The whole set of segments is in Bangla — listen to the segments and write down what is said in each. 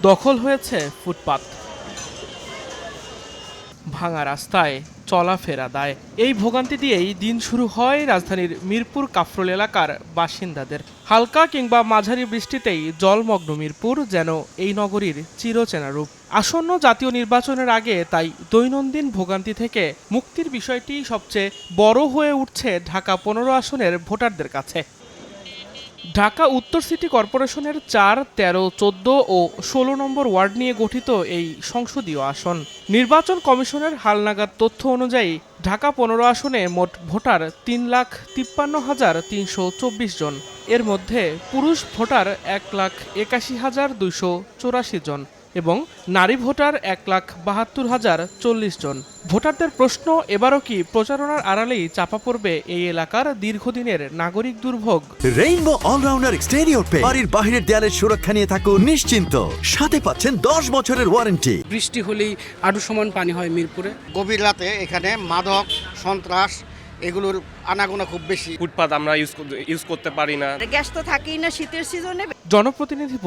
দখল হয়েছে ফুটপাত, ভাঙা রাস্তায় চলাফেরা দায়। এই ভোগান্তি দিয়েই দিন শুরু হয় রাজধানীর মিরপুর কাফরুল এলাকার বাসিন্দাদের। হালকা কিংবা মাঝারি বৃষ্টিতেই জলমগ্ন মিরপুর যেন এই নগরীর চিরচেনা রূপ। আসন্ন জাতীয় নির্বাচনের আগে তাই দৈনন্দিন ভোগান্তি থেকে মুক্তির বিষয়টি সবচেয়ে বড় হয়ে উঠছে ঢাকা ১৫ আসনের ভোটারদের কাছে। ঢাকা উত্তর সিটি কর্পোরেশনের ৪, ১৩, ১৪ ও ১৬ নম্বর ওয়ার্ড নিয়ে গঠিত এই সংসদীয় আসন। নির্বাচন কমিশনের হালনাগাদ তথ্য অনুযায়ী ঢাকা ১৫ আসনে মোট ভোটার ৩,৫৩,৩২৪ জন। এর মধ্যে পুরুষ ভোটার ১,৮১,২৮৪ জন এবং নারী ভোটার ১,৭২,০৪০ জন। ভোটারদের প্রশ্ন, এবারও কি প্রচারণার আড়ালেই চাপা পড়বে এই এলাকার দীর্ঘদিনের নাগরিক দুর্ভোগ? রেইনবো অলরাউন্ডার এক্সটেরিয়র পেইন্ট বাড়ির বাহিরের দেয়ালের সুরক্ষা নিয়ে থাকুন নিশ্চিন্ত। সাথে পাচ্ছেন ১০ বছরের ওয়ারেন্টি। বৃষ্টি হলেই আড়ু সমান পানি হয় মিরপুরে। গভীর রাতে এখানে মাদক, সন্ত্রাস এগুলোর আনাগোনা খুব বেশি। ফুটপাত আমরা ইউজ করতে পারি না। গ্যাস তো থাকেই না শীতের সিজনে। জনপ্রতিনিধি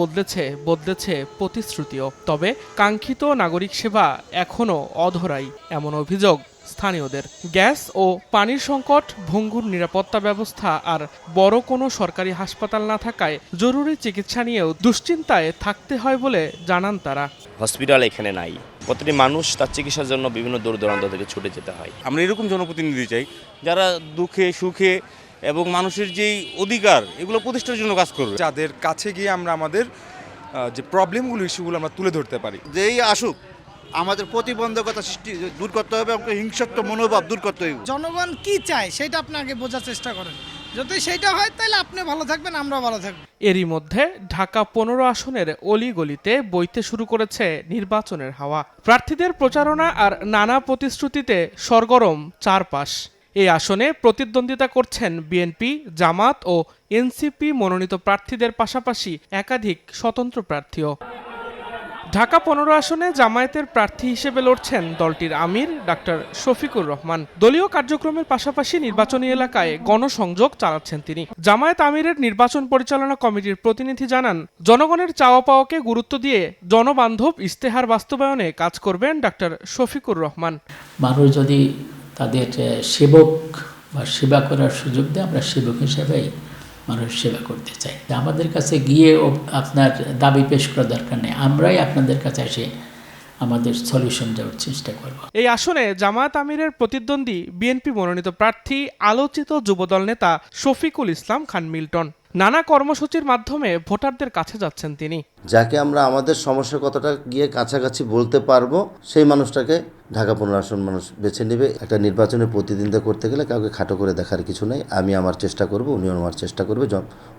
বদলেছে প্রতিশ্রুতিও, তবে কাঙ্ক্ষিত নাগরিক সেবা এখনও অধরাই, এমন অভিযোগ স্থানীয়দের। গ্যাস ও পানির সংকট, ভঙ্গুর নিরাপত্তা ব্যবস্থা আর বড় কোনো সরকারি হাসপাতাল না থাকায় জরুরি চিকিৎসা নিয়েও দুশ্চিন্তায় থাকতে হয় বলে জানান তারা। হসপিটাল এখানে নাই, প্রতিটি মানুষ তার চিকিৎসার জন্য বিভিন্ন দূর দূরান্ত থেকে ছুটে যেতে হয়। আমরা এরকম জনপ্রতিনিধি চাই যারা দুঃখে সুখে এবং মানুষের যেই অধিকার এগুলো প্রতিষ্ঠার জন্য কাজ করবে, যাদের কাছে গিয়ে আমরা আমাদের যে প্রবলেমগুলো, ইস্যুগুলো আমরা তুলে ধরতে পারি। যেই আসুক আমাদের প্রতিবন্ধকতা সৃষ্টি দূর করতে হবে এবং হিংসাত্ম মনোভাব দূর করতে হবে। জনগণ কি চায় সেটা আপনি আগে বোঝার চেষ্টা করেন। যদি সেটা হয় তাহলে আপনি ভালো থাকবেন, আমরাও ভালো থাকবো। এরই মধ্যে ঢাকা ১৫ আসনের অলিগলিতে বইতে শুরু করেছে নির্বাচনের হাওয়া। প্রার্থীদের প্রচারণা আর নানা প্রতিশ্রুতিতে সরগরম চারপাশ। এই আসনে প্রতিদ্বন্দ্বিতা করছেন বিএনপি, জামাত ও এনসিপি মনোনীত প্রার্থীদের পাশাপাশি একাধিক স্বতন্ত্র প্রার্থীও। ঢাকা ১৫ আসনে জামায়াতের প্রার্থী হিসেবে লড়ছেন দলটির আমির ডাক্তার শফিকুর রহমান। দলীয় কার্যক্রমের পাশাপাশি নির্বাচনী এলাকায় গণসংযোগ চালাচ্ছেন তিনি। জামায়াত আমিরের নির্বাচন পরিচালনা কমিটির প্রতিনিধি জানান, জনগণের চাওয়া পাওয়াকে গুরুত্ব দিয়ে জনবান্ধব ইস্তেহার বাস্তবায়নে কাজ করবেন ডাক্তার শফিকুর রহমান। মানুষ যদি তাদের সেবক বা সেবা করার সুযোগ দেয়, আমরা সেবক হিসেবেই মানুষ সেবা করতে চাই। আমাদের কাছে গিয়ে আপনার দাবি পেশ করার দরকার নেই, আমরাই আপনাদের কাছে এসে আমাদের সলিউশন দেওয়ার চেষ্টা করব। এই আসনে জামায়াত আমিরের প্রতিদ্বন্দ্বী বিএনপি মনোনীত প্রার্থী আলোচিত যুবদল নেতা শফিকুল ইসলাম খান মিল্টন। নানা কর্মসূচির মাধ্যমে ভোটারদের কাছে যাচ্ছেন তিনি। যাকে আমরা আমাদের সমস্যার কথাটা গিয়ে কাছাকাছি বলতে পারবো, সেই মানুষটাকে ঢাকা ১৫ আসন মানুষ বেছে নেবে। একটা নির্বাচনে প্রতিদ্বন্দ্বিতা করতে গেলে কাউকে খাটো করে দেখার কিছু নেই। আমি আমার চেষ্টা করব, উনিও আমার চেষ্টা করবে।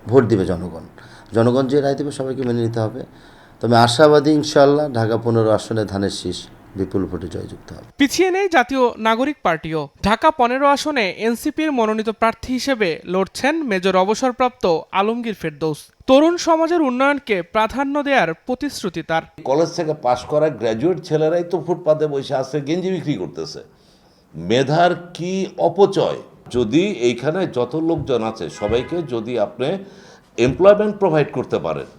ভোট দিবে জনগণ যে রায় দেবে সবাইকে মেনে নিতে হবে। তবে আশাবাদী ইনশাআল্লাহ ঢাকা ১৫ আসনে ধানের শীষ বিপুল ভোটে জয়যুক্ত হবে। পিছিয়ে নেই জাতীয় নাগরিক পার্টিও। ঢাকা ১৫ আসনে এনসিপির মনোনীত প্রার্থী হিসেবে লড়ছেন মেজর অবসরপ্রাপ্ত আলমগীর ফেরদৌস। তরুণ সমাজের উন্নয়নকে প্রাধান্য দেওয়ার প্রতিশ্রুতি তার। কলেজ থেকে পাশ করা গ্র্যাজুয়েট ছেলেরাই তো ফুটপাতে বসে আছে, গেঞ্জি বিক্রি করতেছে। মেধার কি অপচয়! যদি এইখানে যত লোকজন আছে সবাইকে যদি আপনি এমপ্লয়মেন্ট প্রোভাইড করতে পারেন,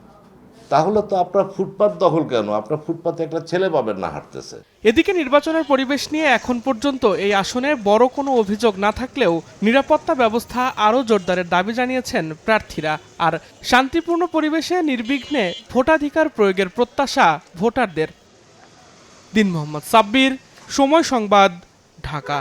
তাহলে তো আপনার ফুটপাত দখল কেন? আপনার ফুটপাতে একটা ছেলে পাবেন না হাঁটতেছে। এদিকে নির্বাচনের পরিবেশ নিয়ে এখন পর্যন্ত এই আসনে বড় কোনো অভিযোগ না থাকলেও নিরাপত্তা ব্যবস্থা আরও জোরদারের দাবি জানিয়েছেন প্রার্থীরা। আর শান্তিপূর্ণ পরিবেশে নির্বিঘ্নে ভোটাধিকার প্রয়োগের প্রত্যাশা ভোটারদের। দিন মোহাম্মদ সাব্বির, সময় সংবাদ, ঢাকা।